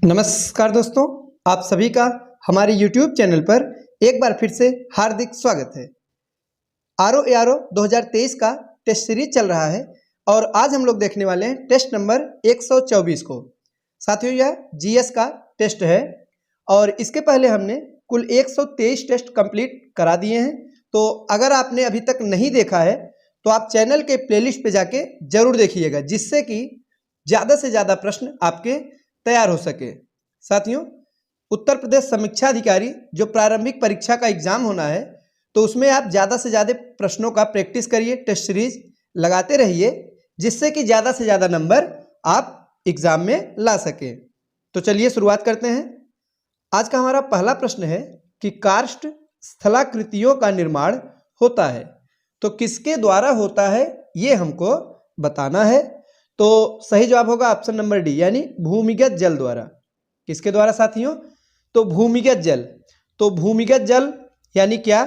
नमस्कार दोस्तों, आप सभी का हमारे YouTube चैनल पर एक बार फिर से हार्दिक स्वागत है। RO ARO 2023 का टेस्ट सीरीज चल रहा है और आज हम लोग देखने वाले हैं टेस्ट नंबर 124 को। साथियों, यह GS का टेस्ट है और इसके पहले हमने कुल 123 टेस्ट कंप्लीट करा दिए हैं। तो अगर आपने अभी तक नहीं देखा है तो आप चैनल के प्लेलिस्ट पे जाके जरूर देखिएगा, जिससे कि ज़्यादा से ज़्यादा प्रश्न आपके तैयार हो सके। साथियों, उत्तर प्रदेश समीक्षा अधिकारी जो प्रारंभिक परीक्षा का एग्जाम होना है, तो उसमें आप ज़्यादा से ज़्यादा प्रश्नों का प्रैक्टिस करिए, टेस्ट सीरीज लगाते रहिए, जिससे कि ज़्यादा से ज़्यादा नंबर आप एग्जाम में ला सकें। तो चलिए शुरुआत करते हैं। आज का हमारा पहला प्रश्न है कि कार्स्ट स्थलाकृतियों का निर्माण होता है तो किसके द्वारा होता है, ये हमको बताना है। तो सही जवाब होगा ऑप्शन नंबर डी, यानी भूमिगत जल द्वारा। किसके द्वारा साथियों? तो भूमिगत जल। तो भूमिगत जल यानी क्या?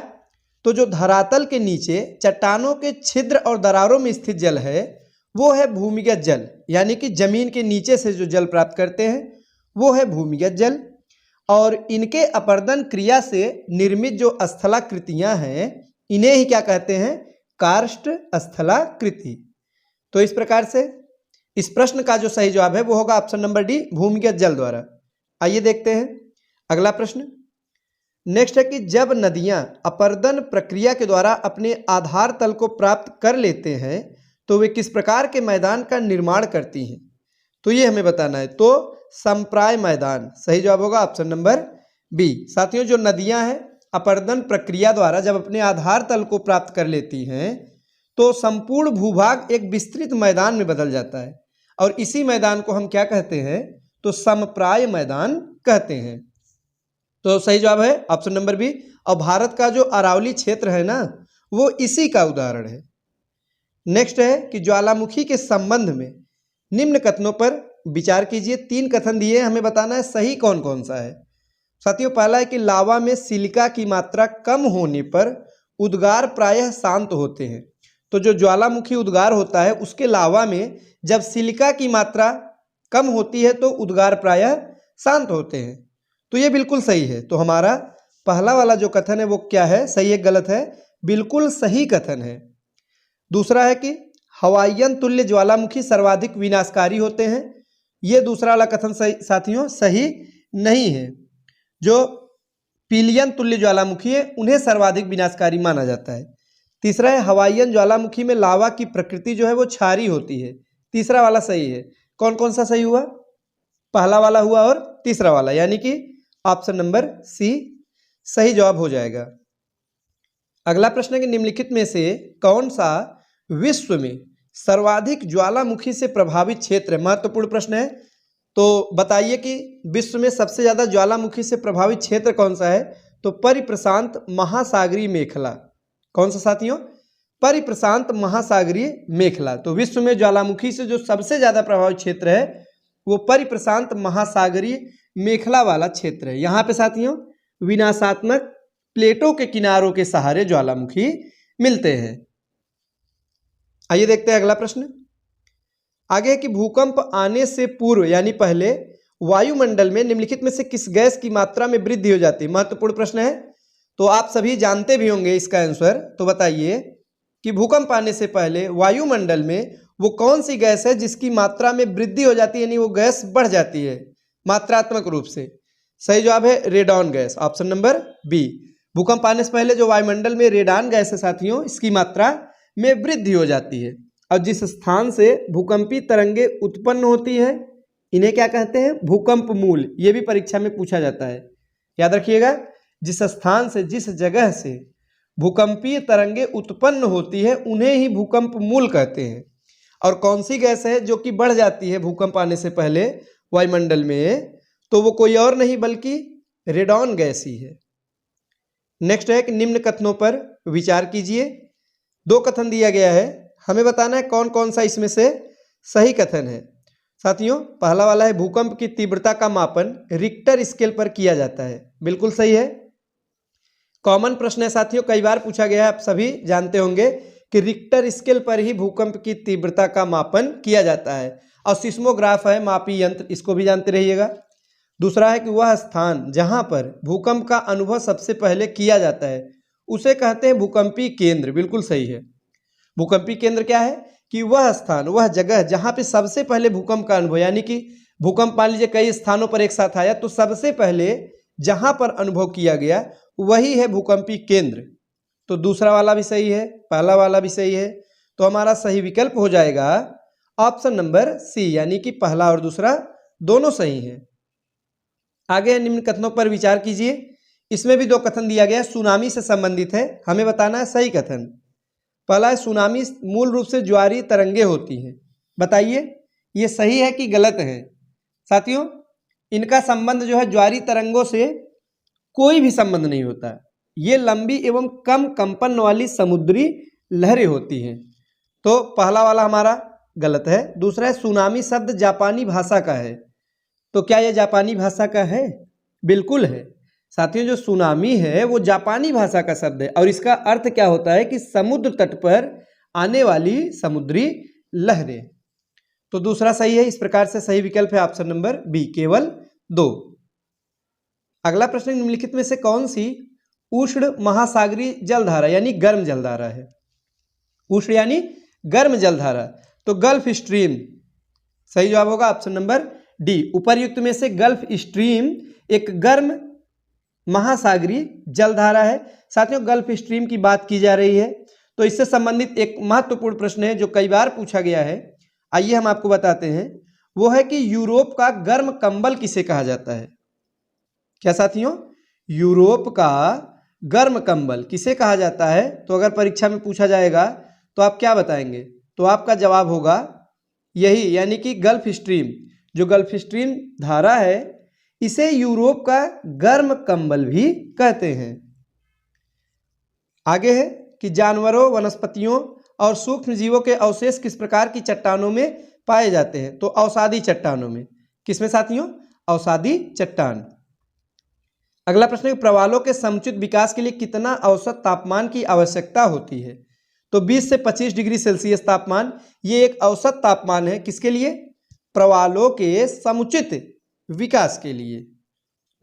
तो जो धरातल के नीचे चट्टानों के छिद्र और दरारों में स्थित जल है, वो है भूमिगत जल, यानी कि जमीन के नीचे से जो जल प्राप्त करते हैं वो है भूमिगत जल। और इनके अपरदन क्रिया से निर्मित जो स्थलाकृतियां हैं, इन्हें ही क्या कहते हैं? कार्स्ट स्थलाकृति। तो इस प्रकार से इस प्रश्न का जो सही जवाब है वो होगा ऑप्शन नंबर डी, भूमिगत जल द्वारा। आइए देखते हैं अगला प्रश्न। नेक्स्ट है कि जब नदियां अपरदन प्रक्रिया के द्वारा अपने आधार तल को प्राप्त कर लेते हैं तो वे किस प्रकार के मैदान का निर्माण करती हैं? तो ये हमें बताना है। तो संप्राय मैदान सही जवाब होगा ऑप्शन नंबर बी। साथियों, जो नदियां हैं अपरदन प्रक्रिया द्वारा जब अपने आधार तल को प्राप्त कर लेती हैं तो संपूर्ण भूभाग एक विस्तृत मैदान में बदल जाता है और इसी मैदान को हम क्या कहते हैं? तो समप्राय मैदान कहते हैं। तो सही जवाब है ऑप्शन नंबर बी। और भारत का जो अरावली क्षेत्र है ना, वो इसी का उदाहरण है। नेक्स्ट है कि ज्वालामुखी के संबंध में निम्न कथनों पर विचार कीजिए। 3 कथन दिए, हमें बताना है सही कौन कौन सा है। साथियों, पहला है कि लावा में सिलिका की मात्रा कम होने पर उद्गार प्रायः शांत होते हैं। तो जो ज्वालामुखी उद्गार होता है उसके लावा में जब सिलिका की मात्रा कम होती है तो उद्गार प्रायः शांत होते हैं। तो ये बिल्कुल सही है। तो हमारा पहला वाला जो कथन है वो क्या है? सही है गलत है? बिल्कुल सही कथन है। दूसरा है कि हवाईयन तुल्य ज्वालामुखी सर्वाधिक विनाशकारी होते हैं। ये दूसरा वाला कथन साथियों सही नहीं है। जो पीलियन तुल्य ज्वालामुखी है उन्हें सर्वाधिक विनाशकारी माना जाता है। तीसरा है हवाईयन ज्वालामुखी में लावा की प्रकृति जो है वो क्षारीय होती है। तीसरा वाला सही है। कौन कौन सा सही हुआ? पहला वाला हुआ और तीसरा वाला, यानी कि ऑप्शन नंबर सी सही जवाब हो जाएगा। अगला प्रश्न है कि निम्नलिखित में से कौन सा विश्व में सर्वाधिक ज्वालामुखी से प्रभावित क्षेत्र है? महत्वपूर्ण प्रश्न है। तो बताइए कि विश्व में सबसे ज्यादा ज्वालामुखी से प्रभावित क्षेत्र कौन सा है? तो परिप्रशांत महासागरीय मेखला। कौन सा साथियों? परिप्रशांत महासागरीय मेखला। तो विश्व में ज्वालामुखी से जो सबसे ज्यादा प्रभावित क्षेत्र है वो परिप्रशांत महासागरीय मेखला वाला क्षेत्र है। यहाँ पे साथियों विनाशात्मक प्लेटों के किनारों के सहारे ज्वालामुखी मिलते हैं। आइए देखते हैं अगला प्रश्न। आगे है कि भूकंप आने से पूर्व यानी पहले वायुमंडल में निम्नलिखित में से किस गैस की मात्रा में वृद्धि हो जाती है? महत्वपूर्ण प्रश्न है। तो आप सभी जानते भी होंगे इसका आंसर। तो बताइए कि भूकंप आने से पहले वायुमंडल में वो कौन सी गैस है जिसकी मात्रा में वृद्धि हो जाती है, यानी वो गैस बढ़ जाती है मात्रात्मक रूप से? सही जवाब है radon gas, option number B. भूकंप आने से पहले जो वायुमंडल में रेडॉन गैस है साथियों, इसकी मात्रा में वृद्धि हो जाती है। और जिस स्थान से भूकंपी तरंगे उत्पन्न होती है इन्हें क्या कहते हैं? भूकंप मूल। ये भी परीक्षा में पूछा जाता है, याद रखिएगा। जिस स्थान से, जिस जगह से भूकंपीय तरंगे उत्पन्न होती है उन्हें ही भूकंप मूल कहते हैं। और कौन सी गैस है जो कि बढ़ जाती है भूकंप आने से पहले वायुमंडल में? तो वो कोई और नहीं बल्कि रेडॉन गैस ही है। नेक्स्ट है कि निम्न कथनों पर विचार कीजिए। 2 कथन दिया गया है, हमें बताना है कौन कौन सा इसमें से सही कथन है। साथियों, पहला वाला है भूकंप की तीव्रता का मापन रिक्टर स्केल पर किया जाता है। बिल्कुल सही है। कॉमन प्रश्न है साथियों, कई बार पूछा गया है, आप सभी जानते होंगे कि रिक्टर स्केल पर ही भूकंप की तीव्रता का मापन किया जाता है। और सिस्मोग्राफ है मापी यंत्र, इसको भी जानते रहिएगा। दूसरा है कि वह स्थान जहां पर भूकंप का अनुभव सबसे पहले किया जाता है उसे कहते हैं भूकंपीय केंद्र। बिल्कुल सही है। भूकंपीय केंद्र क्या है कि वह स्थान, वह जगह जहां पे सबसे पहले भूकंप का अनुभव, यानी कि भूकंप मान लीजिए कई स्थानों पर एक साथ आया तो सबसे पहले जहां पर अनुभव किया गया वही है भूकंपीय केंद्र। तो दूसरा वाला भी सही है, पहला वाला भी सही है। तो हमारा सही विकल्प हो जाएगा ऑप्शन नंबर सी, यानी कि पहला और दूसरा दोनों सही है। आगे निम्न कथनों पर विचार कीजिए। इसमें भी दो कथन दिया गया है, सुनामी से संबंधित है, हमें बताना है सही कथन। पहला है सुनामी मूल रूप से ज्वारीय तरंगे होती हैं। बताइए ये सही है कि गलत है। साथियों इनका संबंध जो है ज्वारीय तरंगों से कोई भी संबंध नहीं होता। ये लंबी एवं कम कंपन वाली समुद्री लहरें होती हैं। तो पहला वाला हमारा गलत है। दूसरा है सुनामी शब्द जापानी भाषा का है। तो क्या यह जापानी भाषा का है? बिल्कुल है। साथियों जो सुनामी है वो जापानी भाषा का शब्द है और इसका अर्थ क्या होता है कि समुद्र तट पर आने वाली समुद्री लहरें। तो दूसरा सही है। इस प्रकार से सही विकल्प है ऑप्शन नंबर बी, केवल 2। अगला प्रश्न निम्नलिखित में से कौन सी उष्ण महासागरीय जलधारा यानी गर्म जलधारा है? उष्ण यानी गर्म जलधारा, तो गल्फ स्ट्रीम। सही जवाब होगा ऑप्शन नंबर डी। उपर्युक्त में से गल्फ स्ट्रीम एक गर्म महासागरीय जलधारा है। साथियों गल्फ स्ट्रीम की बात की जा रही है तो इससे संबंधित एक महत्वपूर्ण प्रश्न है जो कई बार पूछा गया है। आइए हम आपको बताते हैं। वो है कि यूरोप का गर्म कंबल किसे कहा जाता है? क्या साथियों? यूरोप का गर्म कंबल किसे कहा जाता है? तो अगर परीक्षा में पूछा जाएगा तो आप क्या बताएंगे? तो आपका जवाब होगा यही, यानी कि गल्फ स्ट्रीम। जो गल्फ स्ट्रीम धारा है इसे यूरोप का गर्म कंबल भी कहते हैं। आगे है कि जानवरों, वनस्पतियों और सूक्ष्म जीवों के अवशेष किस प्रकार की चट्टानों में पाए जाते हैं? तो अवसादी चट्टानों में। किसमें साथियों? अवसादी चट्टान। अगला प्रश्न है प्रवालों के समुचित विकास के लिए कितना औसत तापमान की आवश्यकता होती है? तो 20 से 25 डिग्री सेल्सियस तापमान, ये एक औसत तापमान है। किसके लिए? प्रवालों के समुचित विकास के लिए।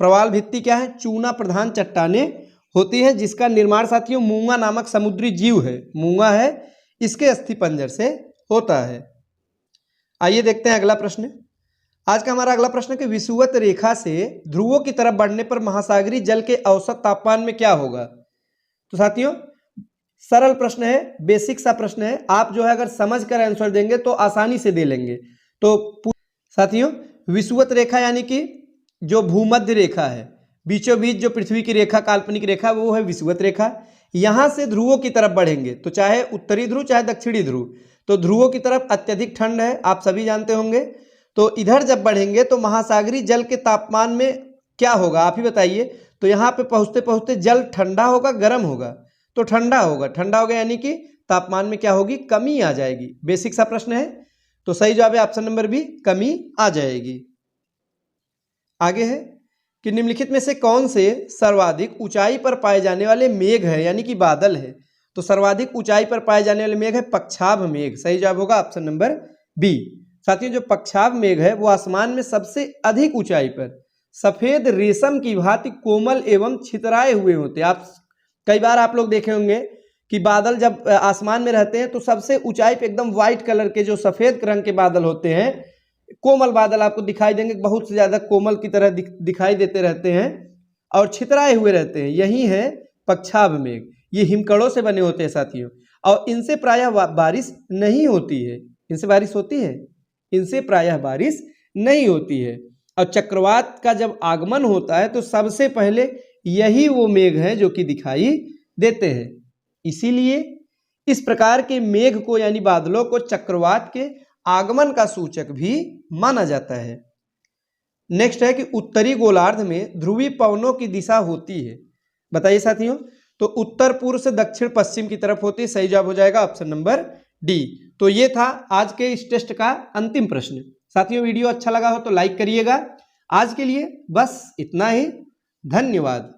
प्रवाल भित्ति क्या है? चूना प्रधान चट्टानें होती हैं जिसका निर्माण साथियों मूंगा नामक समुद्री जीव है, मूंगा है, इसके अस्थिपंजर से होता है। आइए देखते हैं अगला प्रश्न। आज का हमारा अगला प्रश्न है कि विषुवत रेखा से ध्रुवों की तरफ बढ़ने पर महासागरीय जल के औसत तापमान में क्या होगा? तो साथियों सरल प्रश्न है, बेसिक सा प्रश्न है। आप जो है अगर समझ कर आंसर देंगे तो आसानी से दे लेंगे। तो साथियों विषुवत रेखा यानी कि जो भूमध्य रेखा है, बीचों बीच जो पृथ्वी की रेखा, काल्पनिक रेखा, वो है विषुवत रेखा। यहां से ध्रुवों की तरफ बढ़ेंगे तो चाहे उत्तरी ध्रुव चाहे दक्षिणी ध्रुव, तो ध्रुवों की तरफ अत्यधिक ठंड है, आप सभी जानते होंगे। तो इधर जब बढ़ेंगे तो महासागरीय जल के तापमान में क्या होगा आप ही बताइए। तो यहाँ पे पहुँचते पहुँचते जल ठंडा होगा, गर्म होगा? तो ठंडा होगा। ठंडा होगा यानी कि तापमान में क्या होगी? कमी आ जाएगी। बेसिक सा प्रश्न है तो सही जवाब है ऑप्शन नंबर बी, कमी आ जाएगी। आगे है कि निम्नलिखित में से कौन से सर्वाधिक ऊंचाई पर पाए जाने वाले मेघ है यानी कि बादल है? तो सर्वाधिक ऊंचाई पर पाए जाने वाले मेघ है पक्षाभ मेघ। सही जवाब होगा ऑप्शन नंबर बी। साथियों जो पक्षाभ मेघ है वो आसमान में सबसे अधिक ऊंचाई पर सफेद रेशम की भांति कोमल एवं छितराए हुए होते हैं। आप कई बार आप लोग देखे होंगे कि बादल जब आसमान में रहते हैं तो सबसे ऊंचाई पे एकदम व्हाइट कलर के जो सफेद रंग के बादल होते हैं, कोमल बादल आपको दिखाई देंगे, बहुत से ज्यादा कोमल की तरह दिखाई देते रहते हैं और छितराए हुए रहते हैं। यही है पक्षाभ मेघ। ये हिमकणों से बने होते हैं साथियों और इनसे प्रायः बारिश नहीं होती है। इनसे बारिश होती है? इनसे प्रायः बारिश नहीं होती है। और चक्रवात का जब आगमन होता है तो सबसे पहले यही वो मेघ है जो कि दिखाई देते हैं। इसीलिए इस प्रकार के मेघ को यानी बादलों को चक्रवात के आगमन का सूचक भी माना जाता है। नेक्स्ट है कि उत्तरी गोलार्ध में ध्रुवीय पवनों की दिशा होती है। बताइए साथियों। तो उत्तर पूर्व से दक्षिण पश्चिम की तरफ होती है। सही जवाब हो जाएगा ऑप्शन नंबर डी। तो ये था आज के इस टेस्ट का अंतिम प्रश्न। साथियों वीडियो अच्छा लगा हो तो लाइक करिएगा। आज के लिए बस इतना ही। धन्यवाद।